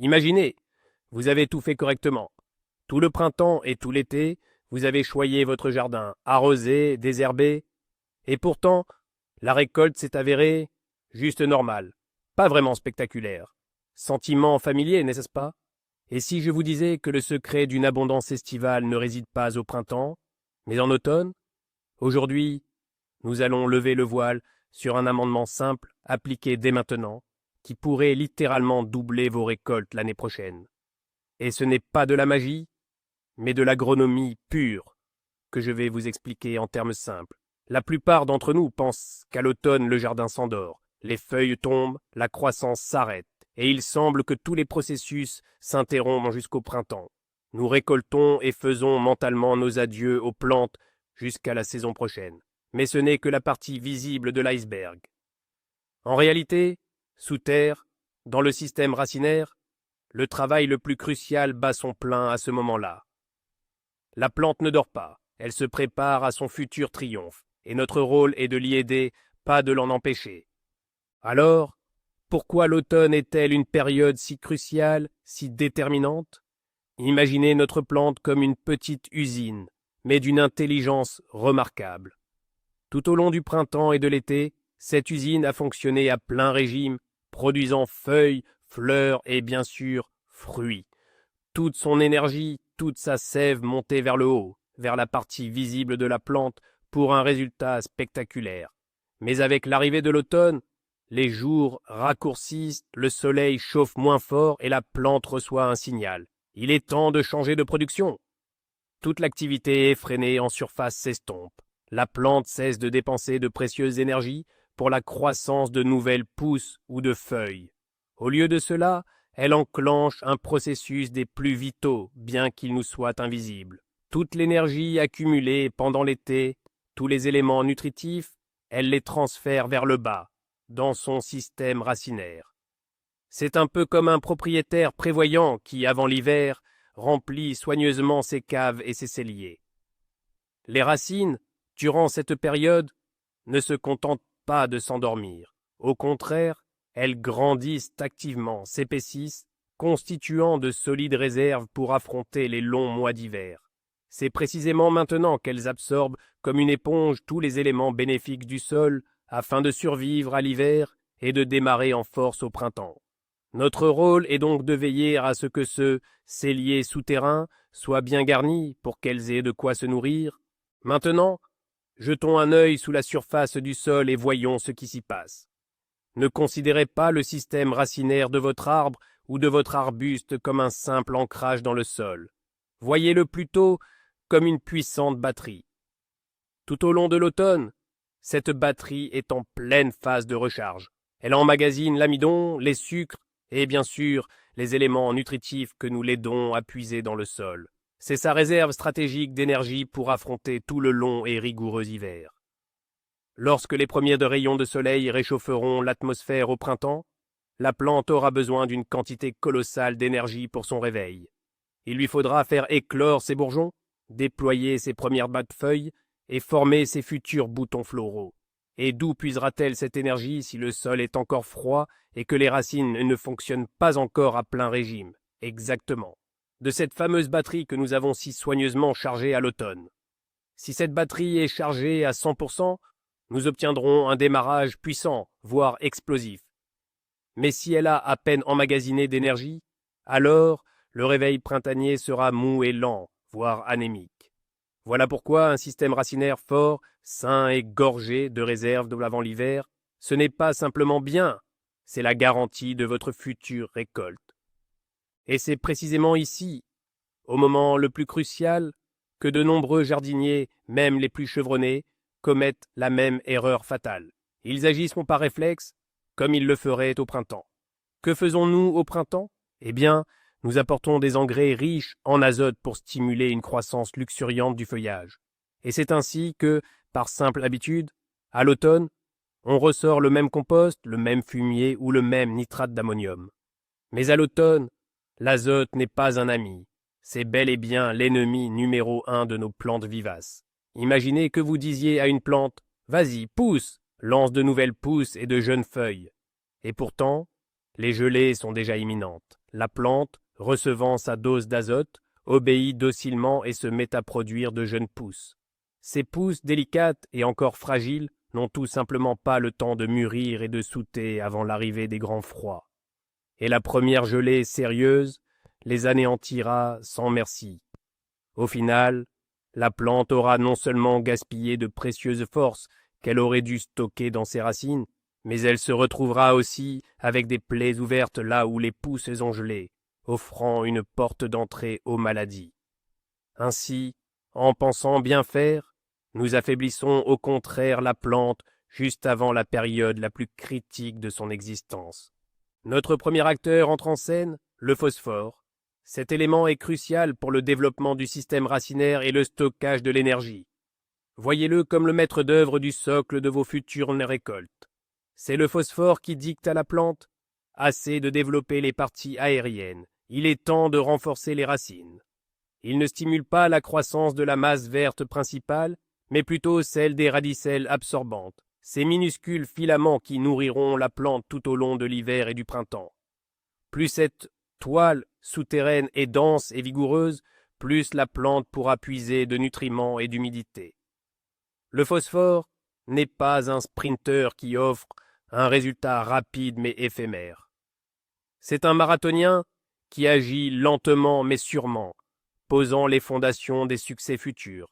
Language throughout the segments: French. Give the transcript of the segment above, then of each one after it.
Imaginez, vous avez tout fait correctement. Tout le printemps et tout l'été, vous avez choyé votre jardin, arrosé, désherbé, et pourtant, la récolte s'est avérée juste normale, pas vraiment spectaculaire. Sentiment familier, n'est-ce pas? Et si je vous disais que le secret d'une abondance estivale ne réside pas au printemps, mais en automne? Aujourd'hui, nous allons lever le voile sur un amendement simple, appliqué dès maintenant, qui pourrait littéralement doubler vos récoltes l'année prochaine. Et ce n'est pas de la magie, mais de l'agronomie pure, que je vais vous expliquer en termes simples. La plupart d'entre nous pensent qu'à l'automne le jardin s'endort, les feuilles tombent, la croissance s'arrête, et il semble que tous les processus s'interrompent jusqu'au printemps. Nous récoltons et faisons mentalement nos adieux aux plantes jusqu'à la saison prochaine. Mais ce n'est que la partie visible de l'iceberg. En réalité, sous terre, dans le système racinaire, le travail le plus crucial bat son plein à ce moment-là. La plante ne dort pas, elle se prépare à son futur triomphe, et notre rôle est de l'y aider, pas de l'en empêcher. Alors, pourquoi l'automne est-elle une période si cruciale, si déterminante? Imaginez notre plante comme une petite usine, mais d'une intelligence remarquable. Tout au long du printemps et de l'été, cette usine a fonctionné à plein régime, produisant feuilles, fleurs et bien sûr fruits. Toute son énergie, toute sa sève montait vers le haut, vers la partie visible de la plante, pour un résultat spectaculaire. Mais avec l'arrivée de l'automne, les jours raccourcissent, le soleil chauffe moins fort et la plante reçoit un signal. Il est temps de changer de production. Toute l'activité effrénée en surface s'estompe. La plante cesse de dépenser de précieuses énergies pour la croissance de nouvelles pousses ou de feuilles. Au lieu de cela, elle enclenche un processus des plus vitaux, bien qu'il nous soit invisible. Toute l'énergie accumulée pendant l'été, tous les éléments nutritifs, elle les transfère vers le bas, dans son système racinaire. C'est un peu comme un propriétaire prévoyant qui, avant l'hiver, remplit soigneusement ses caves et ses celliers. Les racines, durant cette période, ne se contentent pas de s'endormir. Au contraire, elles grandissent activement, s'épaississent, constituant de solides réserves pour affronter les longs mois d'hiver. C'est précisément maintenant qu'elles absorbent comme une éponge tous les éléments bénéfiques du sol afin de survivre à l'hiver et de démarrer en force au printemps. Notre rôle est donc de veiller à ce que ce cellier souterrain soit bien garni pour qu'elles aient de quoi se nourrir. Maintenant, jetons un œil sous la surface du sol et voyons ce qui s'y passe. Ne considérez pas le système racinaire de votre arbre ou de votre arbuste comme un simple ancrage dans le sol. Voyez-le plutôt comme une puissante batterie. Tout au long de l'automne, cette batterie est en pleine phase de recharge. Elle emmagasine l'amidon, les sucres et bien sûr les éléments nutritifs que nous l'aidons à puiser dans le sol. C'est sa réserve stratégique d'énergie pour affronter tout le long et rigoureux hiver. Lorsque les premiers rayons de soleil réchaufferont l'atmosphère au printemps, la plante aura besoin d'une quantité colossale d'énergie pour son réveil. Il lui faudra faire éclore ses bourgeons, déployer ses premières battes feuilles et former ses futurs boutons floraux. Et d'où puisera-t-elle cette énergie si le sol est encore froid et que les racines ne fonctionnent pas encore à plein régime? Exactement. De cette fameuse batterie que nous avons si soigneusement chargée à l'automne. Si cette batterie est chargée à 100%, nous obtiendrons un démarrage puissant, voire explosif. Mais si elle a à peine emmagasiné d'énergie, alors le réveil printanier sera mou et lent, voire anémique. Voilà pourquoi un système racinaire fort, sain et gorgé de réserves d'avant l'hiver, ce n'est pas simplement bien, c'est la garantie de votre future récolte. Et c'est précisément ici, au moment le plus crucial, que de nombreux jardiniers, même les plus chevronnés, commettent la même erreur fatale. Ils agissent par réflexe, comme ils le feraient au printemps. Que faisons-nous au printemps? Eh bien, nous apportons des engrais riches en azote pour stimuler une croissance luxuriante du feuillage. Et c'est ainsi que, par simple habitude, à l'automne, on ressort le même compost, le même fumier ou le même nitrate d'ammonium. Mais à l'automne, l'azote n'est pas un ami. C'est bel et bien l'ennemi numéro 1 de nos plantes vivaces. Imaginez que vous disiez à une plante « Vas-y, pousse !» lance de nouvelles pousses et de jeunes feuilles. Et pourtant, les gelées sont déjà imminentes. la plante, recevant sa dose d'azote, obéit docilement et se met à produire de jeunes pousses. Ces pousses délicates et encore fragiles n'ont tout simplement pas le temps de mûrir et de souter avant l'arrivée des grands froids. Et la première gelée sérieuse les anéantira sans merci. Au final, la plante aura non seulement gaspillé de précieuses forces qu'elle aurait dû stocker dans ses racines, mais elle se retrouvera aussi avec des plaies ouvertes là où les pousses ont gelé, offrant une porte d'entrée aux maladies. Ainsi, en pensant bien faire, nous affaiblissons au contraire la plante juste avant la période la plus critique de son existence. Notre premier acteur entre en scène, le phosphore. Cet élément est crucial pour le développement du système racinaire et le stockage de l'énergie. Voyez-le comme le maître d'œuvre du socle de vos futures récoltes. C'est le phosphore qui dicte à la plante: assez de développer les parties aériennes, il est temps de renforcer les racines. Il ne stimule pas la croissance de la masse verte principale, mais plutôt celle des radicelles absorbantes, ces minuscules filaments qui nourriront la plante tout au long de l'hiver et du printemps. Plus cette toile souterraine est dense et vigoureuse, plus la plante pourra puiser de nutriments et d'humidité. Le phosphore n'est pas un sprinter qui offre un résultat rapide mais éphémère. C'est un marathonien qui agit lentement mais sûrement, posant les fondations des succès futurs.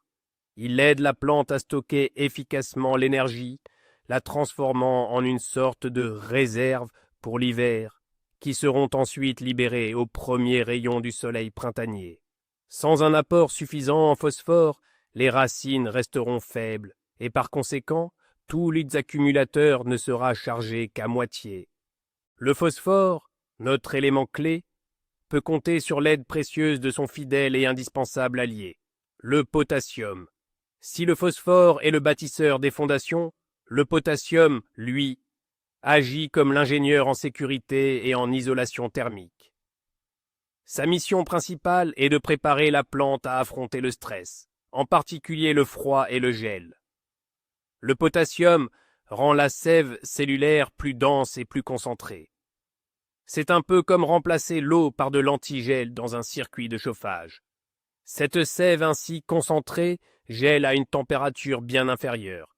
Il aide la plante à stocker efficacement l'énergie, la transformant en une sorte de réserve pour l'hiver, qui seront ensuite libérées aux premiers rayons du soleil printanier. Sans un apport suffisant en phosphore, les racines resteront faibles, et par conséquent, tout accumulateur ne sera chargé qu'à moitié. Le phosphore, notre élément clé, peut compter sur l'aide précieuse de son fidèle et indispensable allié, le potassium. Si le phosphore est le bâtisseur des fondations, le potassium, lui, agit comme l'ingénieur en sécurité et en isolation thermique. Sa mission principale est de préparer la plante à affronter le stress, en particulier le froid et le gel. Le potassium rend la sève cellulaire plus dense et plus concentrée. C'est un peu comme remplacer l'eau par de l'antigel dans un circuit de chauffage. Cette sève ainsi concentrée gèle à une température bien inférieure.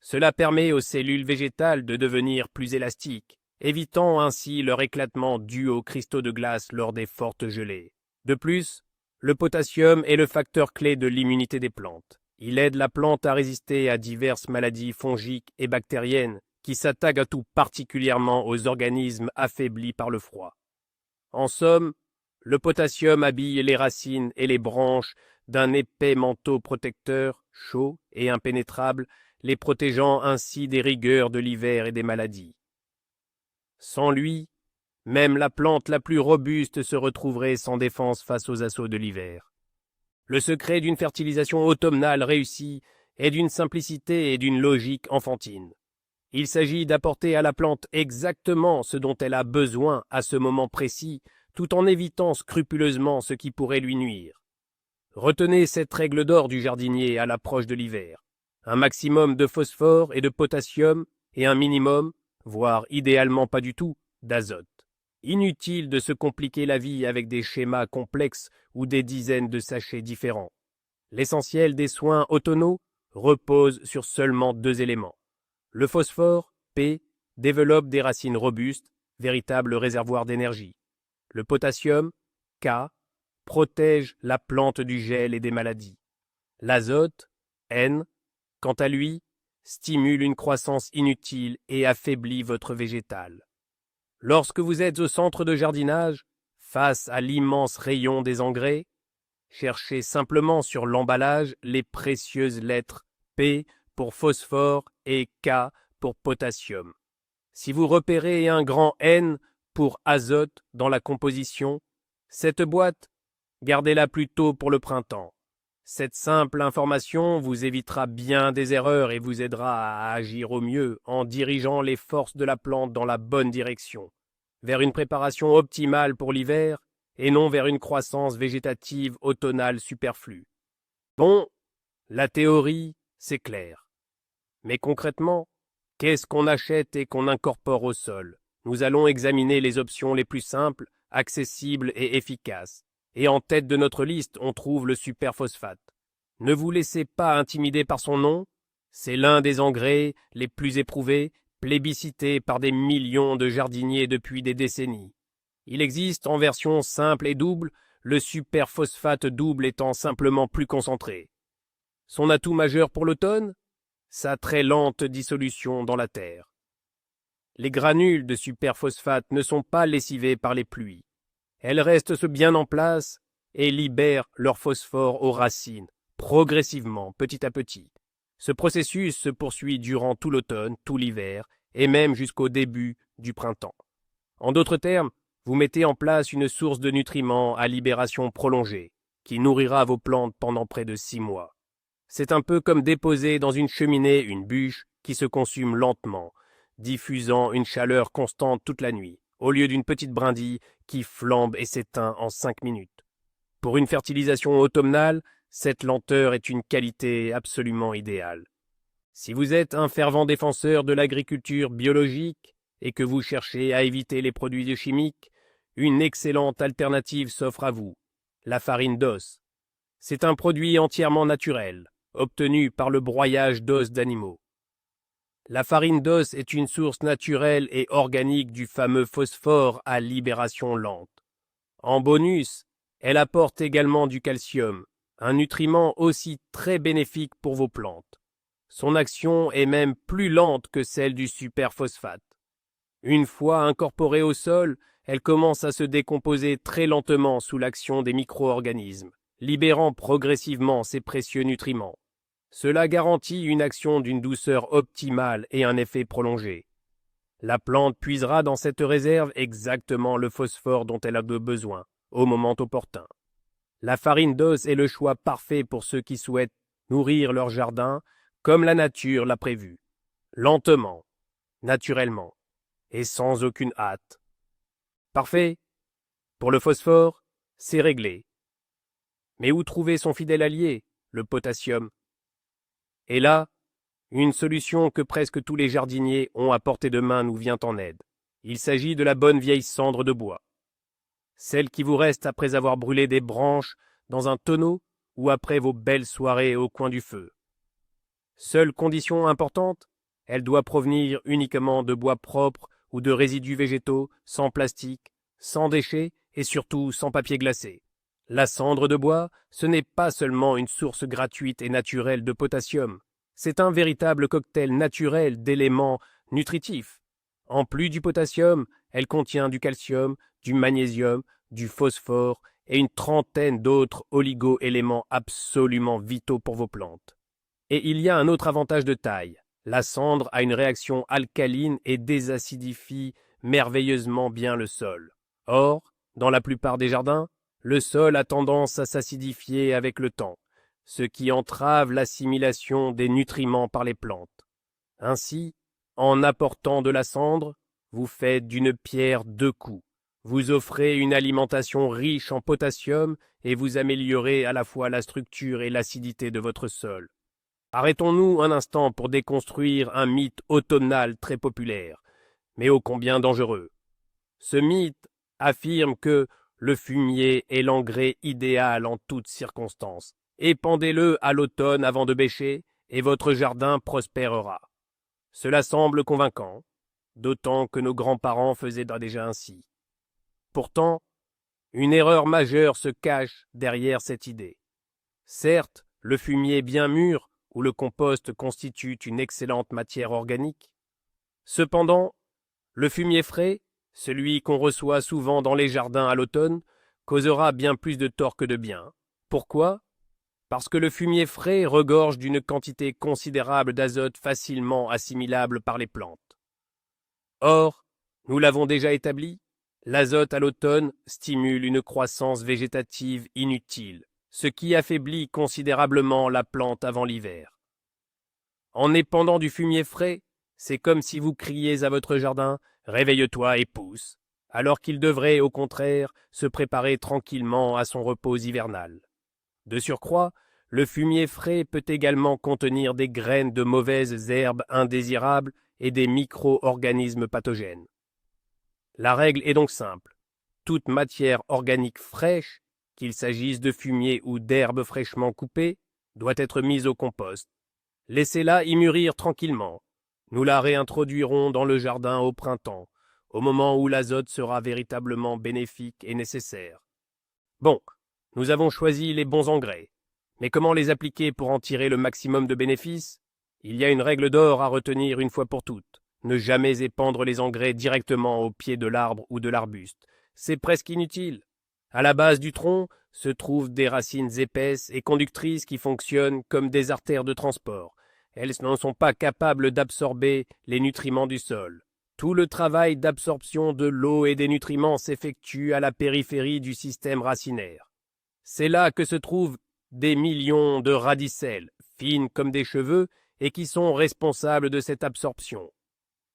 Cela permet aux cellules végétales de devenir plus élastiques, évitant ainsi leur éclatement dû aux cristaux de glace lors des fortes gelées. De plus, le potassium est le facteur clé de l'immunité des plantes. Il aide la plante à résister à diverses maladies fongiques et bactériennes qui s'attaquent à tout particulièrement aux organismes affaiblis par le froid. En somme, le potassium habille les racines et les branches d'un épais manteau protecteur, chaud et impénétrable, les protégeant ainsi des rigueurs de l'hiver et des maladies. Sans lui, même la plante la plus robuste se retrouverait sans défense face aux assauts de l'hiver. Le secret d'une fertilisation automnale réussie est d'une simplicité et d'une logique enfantine. Il s'agit d'apporter à la plante exactement ce dont elle a besoin à ce moment précis, tout en évitant scrupuleusement ce qui pourrait lui nuire. Retenez cette règle d'or du jardinier à l'approche de l'hiver. Un maximum de phosphore et de potassium et un minimum, voire idéalement pas du tout, d'azote. Inutile de se compliquer la vie avec des schémas complexes ou des dizaines de sachets différents. L'essentiel des soins automnaux repose sur seulement 2 éléments. Le phosphore, P, développe des racines robustes, véritables réservoirs d'énergie. Le potassium, K, protège la plante du gel et des maladies. L'azote, N, quant à lui, stimule une croissance inutile et affaiblit votre végétal. Lorsque vous êtes au centre de jardinage, face à l'immense rayon des engrais, cherchez simplement sur l'emballage les précieuses lettres P pour phosphore et K pour potassium. Si vous repérez un grand N pour azote dans la composition, cette boîte, gardez-la plutôt pour le printemps. Cette simple information vous évitera bien des erreurs et vous aidera à agir au mieux en dirigeant les forces de la plante dans la bonne direction, vers une préparation optimale pour l'hiver et non vers une croissance végétative automnale superflue. Bon, la théorie, c'est clair. Mais concrètement, qu'est-ce qu'on achète et qu'on incorpore au sol? Nous allons examiner les options les plus simples accessible et efficace. Et en tête de notre liste, on trouve le superphosphate. Ne vous laissez pas intimider par son nom. C'est l'un des engrais les plus éprouvés, plébiscités par des millions de jardiniers depuis des décennies. Il existe en version simple et double, le superphosphate double étant simplement plus concentré. Son atout majeur pour l'automne? Sa très lente dissolution dans la terre. Les granules de superphosphate ne sont pas lessivées par les pluies. Elles restent bien en place et libèrent leur phosphore aux racines, progressivement, petit à petit. Ce processus se poursuit durant tout l'automne, tout l'hiver, et même jusqu'au début du printemps. En d'autres termes, vous mettez en place une source de nutriments à libération prolongée, qui nourrira vos plantes pendant près de 6 mois. C'est un peu comme déposer dans une cheminée une bûche qui se consume lentement, diffusant une chaleur constante toute la nuit, au lieu d'une petite brindille qui flambe et s'éteint en 5 minutes. Pour une fertilisation automnale, cette lenteur est une qualité absolument idéale. Si vous êtes un fervent défenseur de l'agriculture biologique et que vous cherchez à éviter les produits chimiques, une excellente alternative s'offre à vous, la farine d'os. C'est un produit entièrement naturel, obtenu par le broyage d'os d'animaux. La farine d'os est une source naturelle et organique du fameux phosphore à libération lente. En bonus, elle apporte également du calcium, un nutriment aussi très bénéfique pour vos plantes. Son action est même plus lente que celle du superphosphate. Une fois incorporée au sol, elle commence à se décomposer très lentement sous l'action des micro-organismes, libérant progressivement ces précieux nutriments. Cela garantit une action d'une douceur optimale et un effet prolongé. La plante puisera dans cette réserve exactement le phosphore dont elle a besoin, au moment opportun. La farine d'os est le choix parfait pour ceux qui souhaitent nourrir leur jardin comme la nature l'a prévu, lentement, naturellement, et sans aucune hâte. Parfait. Pour le phosphore, c'est réglé. Mais où trouver son fidèle allié, le potassium? Et là, une solution que presque tous les jardiniers ont à portée de main nous vient en aide. Il s'agit de la bonne vieille cendre de bois. Celle qui vous reste après avoir brûlé des branches dans un tonneau ou après vos belles soirées au coin du feu. Seule condition importante, elle doit provenir uniquement de bois propre ou de résidus végétaux, sans plastique, sans déchets et surtout sans papier glacé. La cendre de bois, ce n'est pas seulement une source gratuite et naturelle de potassium, c'est un véritable cocktail naturel d'éléments nutritifs. En plus du potassium, elle contient du calcium, du magnésium, du phosphore et une trentaine d'autres oligo-éléments absolument vitaux pour vos plantes. Et il y a un autre avantage de taille. La cendre a une réaction alcaline et désacidifie merveilleusement bien le sol. Or, dans la plupart des jardins, le sol a tendance à s'acidifier avec le temps, ce qui entrave l'assimilation des nutriments par les plantes. Ainsi, en apportant de la cendre, vous faites d'une pierre deux coups. Vous offrez une alimentation riche en potassium et vous améliorez à la fois la structure et l'acidité de votre sol. Arrêtons-nous un instant pour déconstruire un mythe automnal très populaire, mais ô combien dangereux. Ce mythe affirme que le fumier est l'engrais idéal en toutes circonstances. Épandez-le à l'automne avant de bêcher et votre jardin prospérera. Cela semble convaincant, d'autant que nos grands-parents faisaient déjà ainsi. Pourtant, une erreur majeure se cache derrière cette idée. Certes, le fumier bien mûr ou le compost constituent une excellente matière organique. Cependant, le fumier frais, celui qu'on reçoit souvent dans les jardins à l'automne, causera bien plus de tort que de bien. Pourquoi? Parce que le fumier frais regorge d'une quantité considérable d'azote facilement assimilable par les plantes. Or, nous l'avons déjà établi, l'azote à l'automne stimule une croissance végétative inutile, ce qui affaiblit considérablement la plante avant l'hiver. En épandant du fumier frais, c'est comme si vous criez à votre jardin « Réveille-toi et pousse », alors qu'il devrait, au contraire, se préparer tranquillement à son repos hivernal. De surcroît, le fumier frais peut également contenir des graines de mauvaises herbes indésirables et des micro-organismes pathogènes. La règle est donc simple. toute matière organique fraîche, qu'il s'agisse de fumier ou d'herbes fraîchement coupées, doit être mise au compost. Laissez-la y mûrir tranquillement. Nous la réintroduirons dans le jardin au printemps, au moment où l'azote sera véritablement bénéfique et nécessaire. Bon, nous avons choisi les bons engrais, mais comment les appliquer pour en tirer le maximum de bénéfices? Il y a une règle d'or à retenir une fois pour toutes. Ne jamais épandre les engrais directement au pied de l'arbre ou de l'arbuste. C'est presque inutile. À la base du tronc se trouvent des racines épaisses et conductrices qui fonctionnent comme des artères de transport. Elles ne sont pas capables d'absorber les nutriments du sol. Tout le travail d'absorption de l'eau et des nutriments s'effectue à la périphérie du système racinaire. C'est là que se trouvent des millions de radicelles, fines comme des cheveux, et qui sont responsables de cette absorption.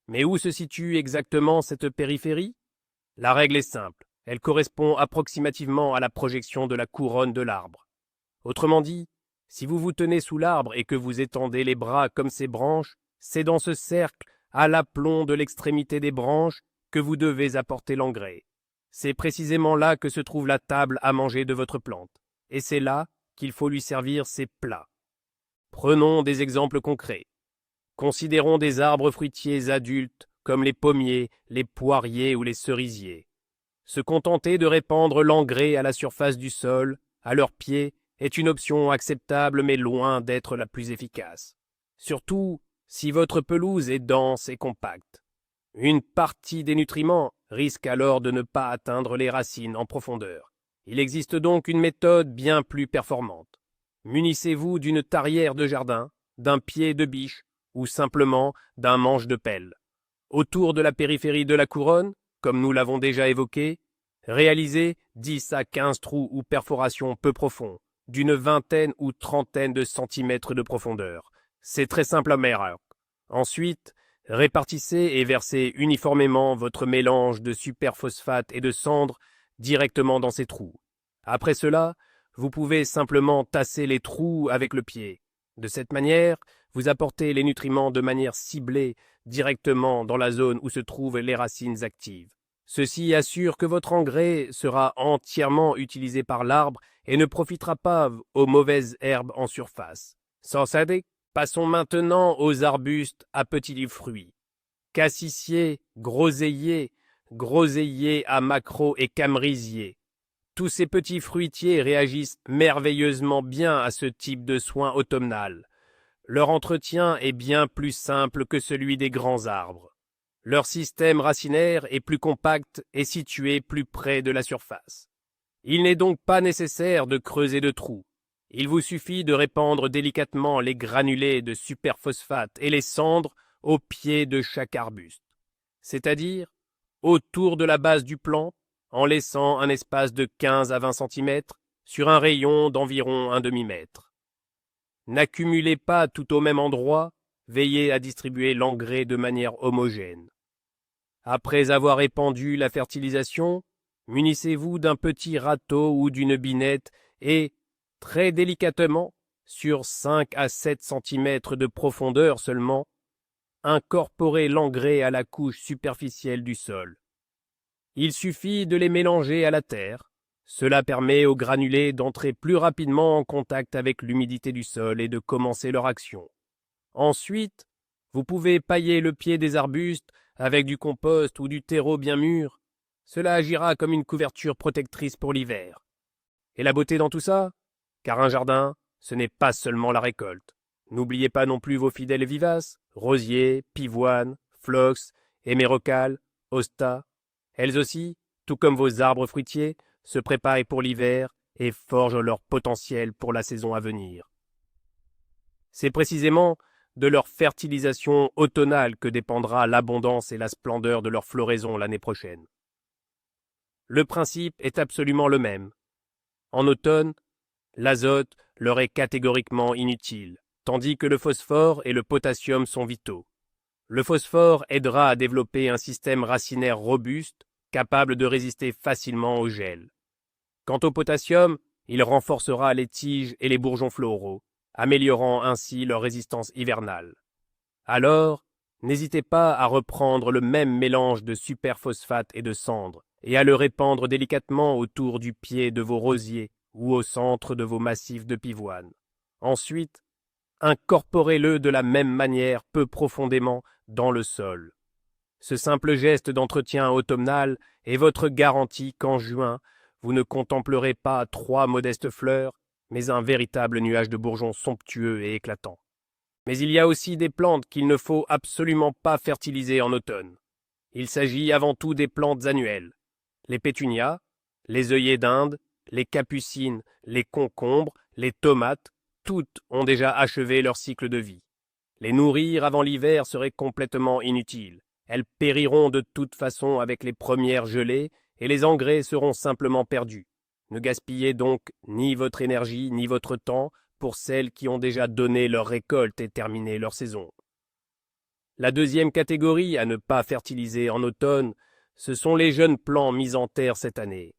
Mais où se situe exactement cette périphérie? La règle est simple, elle correspond approximativement à la projection de la couronne de l'arbre. Autrement dit, si vous vous tenez sous l'arbre et que vous étendez les bras comme ses branches, c'est dans ce cercle, à l'aplomb de l'extrémité des branches, que vous devez apporter l'engrais. C'est précisément là que se trouve la table à manger de votre plante, et c'est là qu'il faut lui servir ses plats. Prenons des exemples concrets. Considérons des arbres fruitiers adultes comme les pommiers, les poiriers ou les cerisiers. Se contenter de répandre l'engrais à la surface du sol, à leurs pieds, est une option acceptable mais loin d'être la plus efficace. Surtout si votre pelouse est dense et compacte. Une partie des nutriments risque alors de ne pas atteindre les racines en profondeur. Il existe donc une méthode bien plus performante. Munissez-vous d'une tarière de jardin, d'un pied de biche ou simplement d'un manche de pelle. Autour de la périphérie de la couronne, comme nous l'avons déjà évoqué, réalisez 10 à 15 trous ou perforations peu profonds, d'une vingtaine ou trentaine de centimètres de profondeur. C'est très simple à mettre. Ensuite, répartissez et versez uniformément votre mélange de superphosphate et de cendre directement dans ces trous. Après cela, vous pouvez simplement tasser les trous avec le pied. De cette manière, vous apportez les nutriments de manière ciblée directement dans la zone où se trouvent les racines actives. Ceci assure que votre engrais sera entièrement utilisé par l'arbre et ne profitera pas aux mauvaises herbes en surface. Sans ça, passons maintenant aux arbustes à petits fruits. Cassissiers, groseilliers, groseilliers à maquereaux et camrisiers. Tous ces petits fruitiers réagissent merveilleusement bien à ce type de soins automnal. Leur entretien est bien plus simple que celui des grands arbres. Leur système racinaire est plus compact et situé plus près de la surface. Il n'est donc pas nécessaire de creuser de trous. Il vous suffit de répandre délicatement les granulés de superphosphate et les cendres au pied de chaque arbuste, c'est-à-dire autour de la base du plant, en laissant un espace de 15 à 20 cm sur un rayon d'environ un demi-mètre. N'accumulez pas tout au même endroit, veillez à distribuer l'engrais de manière homogène. Après avoir répandu la fertilisation, munissez-vous d'un petit râteau ou d'une binette et, très délicatement, sur 5 à 7 cm de profondeur seulement, incorporez l'engrais à la couche superficielle du sol. Il suffit de les mélanger à la terre. Cela permet aux granulés d'entrer plus rapidement en contact avec l'humidité du sol et de commencer leur action. Ensuite, vous pouvez pailler le pied des arbustes avec du compost ou du terreau bien mûr. Cela agira comme une couverture protectrice pour l'hiver. Et la beauté dans tout ça? Car un jardin, ce n'est pas seulement la récolte. N'oubliez pas non plus vos fidèles vivaces, rosiers, pivoines, phlox, hémérocalles, hostas. Elles aussi, tout comme vos arbres fruitiers, se préparent pour l'hiver et forgent leur potentiel pour la saison à venir. C'est précisément de leur fertilisation automnale que dépendra l'abondance et la splendeur de leur floraison l'année prochaine. Le principe est absolument le même. En automne, l'azote leur est catégoriquement inutile, tandis que le phosphore et le potassium sont vitaux. Le phosphore aidera à développer un système racinaire robuste, capable de résister facilement au gel. Quant au potassium, il renforcera les tiges et les bourgeons floraux, améliorant ainsi leur résistance hivernale. Alors, n'hésitez pas à reprendre le même mélange de superphosphate et de cendre, et à le répandre délicatement autour du pied de vos rosiers ou au centre de vos massifs de pivoine. Ensuite, incorporez-le de la même manière peu profondément dans le sol. Ce simple geste d'entretien automnal est votre garantie qu'en juin, vous ne contemplerez pas 3 modestes fleurs, mais un véritable nuage de bourgeons somptueux et éclatants. Mais il y a aussi des plantes qu'il ne faut absolument pas fertiliser en automne. Il s'agit avant tout des plantes annuelles. Les pétunias, les œillets d'Inde, les capucines, les concombres, les tomates, toutes ont déjà achevé leur cycle de vie. Les nourrir avant l'hiver serait complètement inutile. Elles périront de toute façon avec les premières gelées et les engrais seront simplement perdus. Ne gaspillez donc ni votre énergie ni votre temps pour celles qui ont déjà donné leur récolte et terminé leur saison. La deuxième catégorie à ne pas fertiliser en automne, ce sont les jeunes plants mis en terre cette année.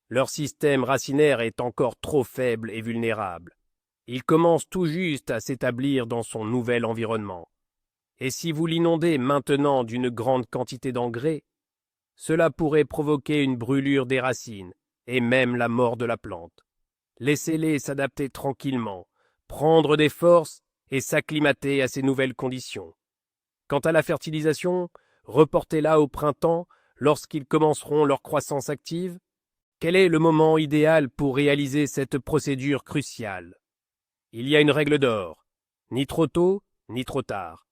Leur système racinaire est encore trop faible et vulnérable. Il commence tout juste à s'établir dans son nouvel environnement. Et si vous l'inondez maintenant d'une grande quantité d'engrais, cela pourrait provoquer une brûlure des racines et même la mort de la plante. Laissez-les s'adapter tranquillement, prendre des forces et s'acclimater à ces nouvelles conditions. Quant à la fertilisation, reportez-la au printemps lorsqu'ils commenceront leur croissance active. Quel est le moment idéal pour réaliser cette procédure cruciale? Il y a une règle d'or, ni trop tôt, ni trop tard.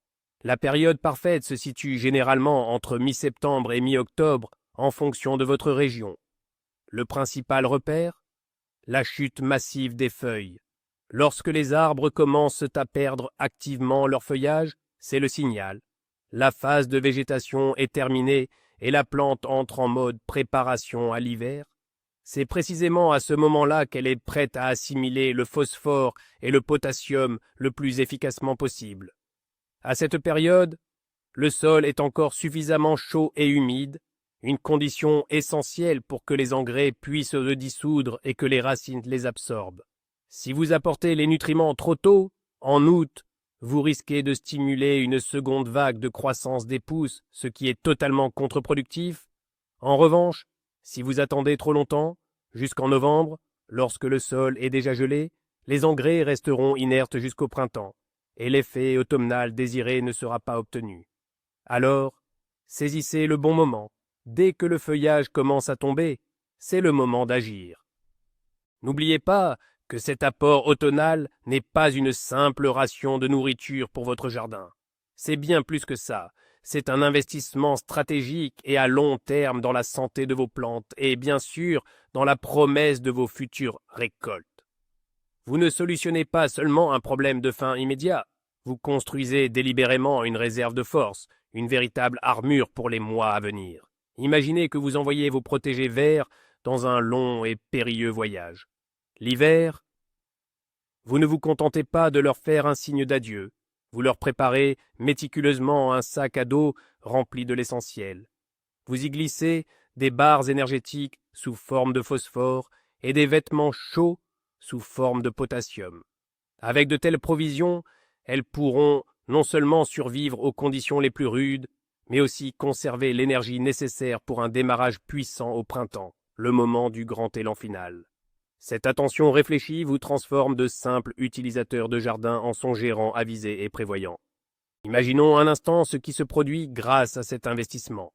La période parfaite se situe généralement entre mi-septembre et mi-octobre en fonction de votre région. Le principal repère? La chute massive des feuilles. Lorsque les arbres commencent à perdre activement leur feuillage, c'est le signal. La phase de végétation est terminée et la plante entre en mode préparation à l'hiver. C'est précisément à ce moment-là qu'elle est prête à assimiler le phosphore et le potassium le plus efficacement possible. À cette période, le sol est encore suffisamment chaud et humide, une condition essentielle pour que les engrais puissent se dissoudre et que les racines les absorbent. Si vous apportez les nutriments trop tôt, en août, vous risquez de stimuler une seconde vague de croissance des pousses, ce qui est totalement contre-productif. En revanche, si vous attendez trop longtemps, jusqu'en novembre, lorsque le sol est déjà gelé, les engrais resteront inertes jusqu'au printemps, et l'effet automnal désiré ne sera pas obtenu. Alors, saisissez le bon moment. Dès que le feuillage commence à tomber, c'est le moment d'agir. N'oubliez pas que cet apport automnal n'est pas une simple ration de nourriture pour votre jardin. C'est bien plus que ça. C'est un investissement stratégique et à long terme dans la santé de vos plantes et bien sûr dans la promesse de vos futures récoltes. Vous ne solutionnez pas seulement un problème de faim immédiat, vous construisez délibérément une réserve de force, une véritable armure pour les mois à venir. Imaginez que vous envoyez vos protégés verts dans un long et périlleux voyage. L'hiver, vous ne vous contentez pas de leur faire un signe d'adieu, vous leur préparez méticuleusement un sac à dos rempli de l'essentiel. Vous y glissez des barres énergétiques sous forme de phosphore et des vêtements chauds sous forme de potassium. Avec de telles provisions, elles pourront non seulement survivre aux conditions les plus rudes, mais aussi conserver l'énergie nécessaire pour un démarrage puissant au printemps, le moment du grand élan final. Cette attention réfléchie vous transforme de simples utilisateurs de jardin en son gérant avisé et prévoyant. Imaginons un instant ce qui se produit grâce à cet investissement.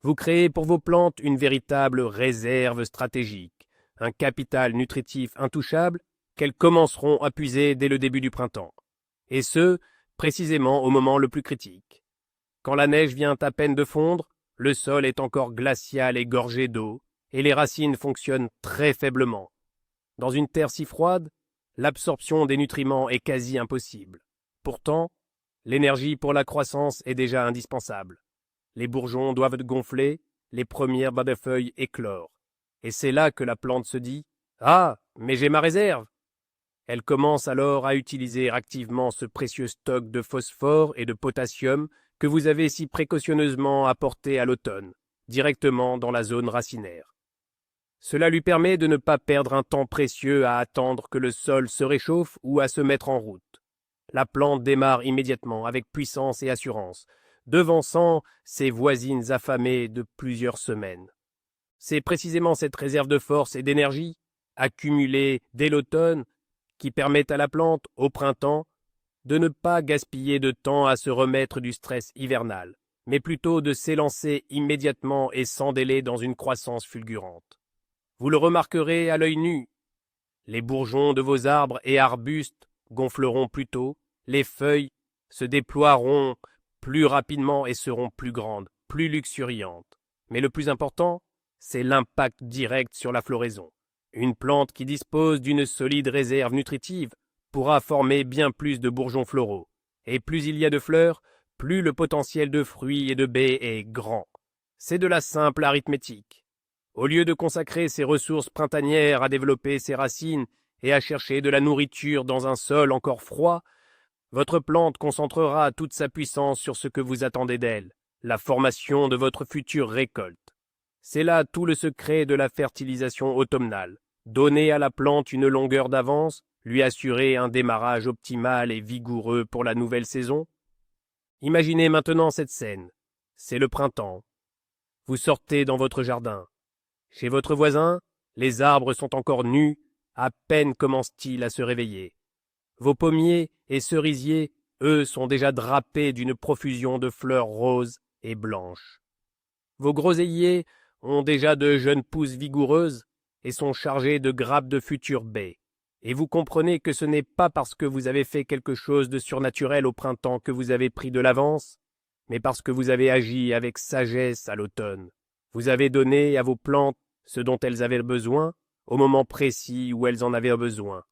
Vous créez pour vos plantes une véritable réserve stratégique, un capital nutritif intouchable qu'elles commenceront à puiser dès le début du printemps. Et ce, précisément au moment le plus critique. Quand la neige vient à peine de fondre, le sol est encore glacial et gorgé d'eau, et les racines fonctionnent très faiblement. Dans une terre si froide, l'absorption des nutriments est quasi impossible. Pourtant, l'énergie pour la croissance est déjà indispensable. Les bourgeons doivent gonfler, les premières bas de feuilles éclore. Et c'est là que la plante se dit « Ah, mais j'ai ma réserve !» Elle commence alors à utiliser activement ce précieux stock de phosphore et de potassium que vous avez si précautionneusement apporté à l'automne, directement dans la zone racinaire. Cela lui permet de ne pas perdre un temps précieux à attendre que le sol se réchauffe ou à se mettre en route. La plante démarre immédiatement avec puissance et assurance, devançant ses voisines affamées de plusieurs semaines. C'est précisément cette réserve de force et d'énergie, accumulée dès l'automne, qui permet à la plante, au printemps, de ne pas gaspiller de temps à se remettre du stress hivernal, mais plutôt de s'élancer immédiatement et sans délai dans une croissance fulgurante. Vous le remarquerez à l'œil nu. Les bourgeons de vos arbres et arbustes gonfleront plus tôt, les feuilles se déploieront plus rapidement et seront plus grandes, plus luxuriantes. Mais le plus important, c'est l'impact direct sur la floraison. Une plante qui dispose d'une solide réserve nutritive pourra former bien plus de bourgeons floraux. Et plus il y a de fleurs, plus le potentiel de fruits et de baies est grand. C'est de la simple arithmétique. Au lieu de consacrer ses ressources printanières à développer ses racines et à chercher de la nourriture dans un sol encore froid, votre plante concentrera toute sa puissance sur ce que vous attendez d'elle, la formation de votre future récolte. C'est là tout le secret de la fertilisation automnale. Donner à la plante une longueur d'avance, lui assurer un démarrage optimal et vigoureux pour la nouvelle saison. Imaginez maintenant cette scène. C'est le printemps. Vous sortez dans votre jardin. Chez votre voisin, les arbres sont encore nus, à peine commencent-ils à se réveiller. Vos pommiers et cerisiers, eux, sont déjà drapés d'une profusion de fleurs roses et blanches. Vos groseilliers ont déjà de jeunes pousses vigoureuses et sont chargés de grappes de futures baies. Et vous comprenez que ce n'est pas parce que vous avez fait quelque chose de surnaturel au printemps que vous avez pris de l'avance, mais parce que vous avez agi avec sagesse à l'automne. Vous avez donné à vos plantes ce dont elles avaient besoin, au moment précis où elles en avaient besoin.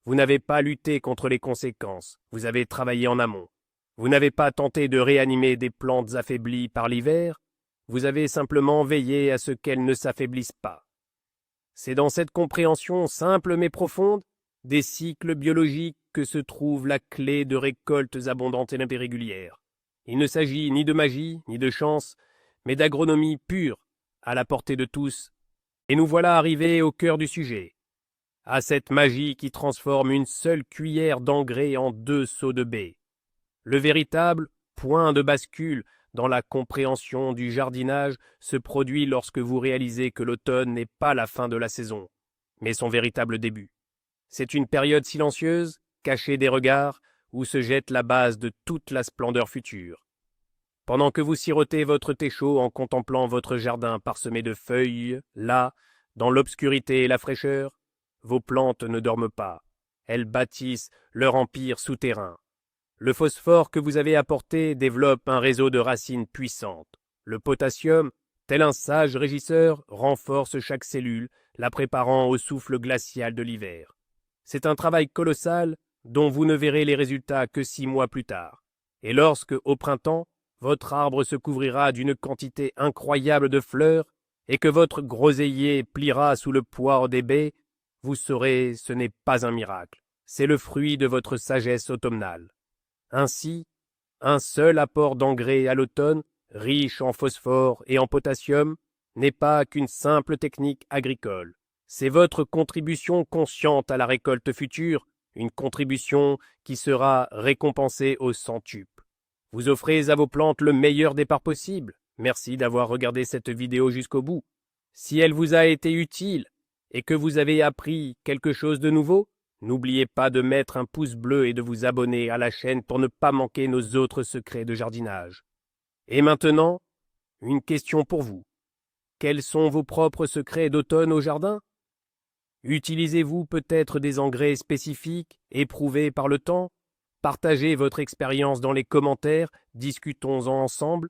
Vous n'avez pas lutté contre les conséquences, vous avez travaillé en amont. Vous n'avez pas tenté de réanimer des plantes affaiblies par l'hiver, vous avez simplement veillé à ce qu'elles ne s'affaiblissent pas. C'est dans cette compréhension simple mais profonde des cycles biologiques que se trouve la clé de récoltes abondantes et régulières. Il ne s'agit ni de magie, ni de chance, mais d'agronomie pure, à la portée de tous. Et nous voilà arrivés au cœur du sujet, à cette magie qui transforme une seule cuillère d'engrais en 2 seaux de baies. Le véritable point de bascule dans la compréhension du jardinage se produit lorsque vous réalisez que l'automne n'est pas la fin de la saison, mais son véritable début. C'est une période silencieuse, cachée des regards, où se jette la base de toute la splendeur future. Pendant que vous sirotez votre thé chaud en contemplant votre jardin parsemé de feuilles, là, dans l'obscurité et la fraîcheur, vos plantes ne dorment pas. Elles bâtissent leur empire souterrain. Le phosphore que vous avez apporté développe un réseau de racines puissantes. Le potassium, tel un sage régisseur, renforce chaque cellule, la préparant au souffle glacial de l'hiver. C'est un travail colossal dont vous ne verrez les résultats que 6 mois plus tard. Et lorsque, au printemps, votre arbre se couvrira d'une quantité incroyable de fleurs et que votre groseillier pliera sous le poids des baies, vous saurez ce n'est pas un miracle, c'est le fruit de votre sagesse automnale. Ainsi, un seul apport d'engrais à l'automne, riche en phosphore et en potassium, n'est pas qu'une simple technique agricole. C'est votre contribution consciente à la récolte future, une contribution qui sera récompensée au centuple. Vous offrez à vos plantes le meilleur départ possible. Merci d'avoir regardé cette vidéo jusqu'au bout. Si elle vous a été utile et que vous avez appris quelque chose de nouveau, n'oubliez pas de mettre un pouce bleu et de vous abonner à la chaîne pour ne pas manquer nos autres secrets de jardinage. Et maintenant, une question pour vous. Quels sont vos propres secrets d'automne au jardin? Utilisez-vous peut-être des engrais spécifiques, éprouvés par le temps? Partagez votre expérience dans les commentaires, discutons-en ensemble.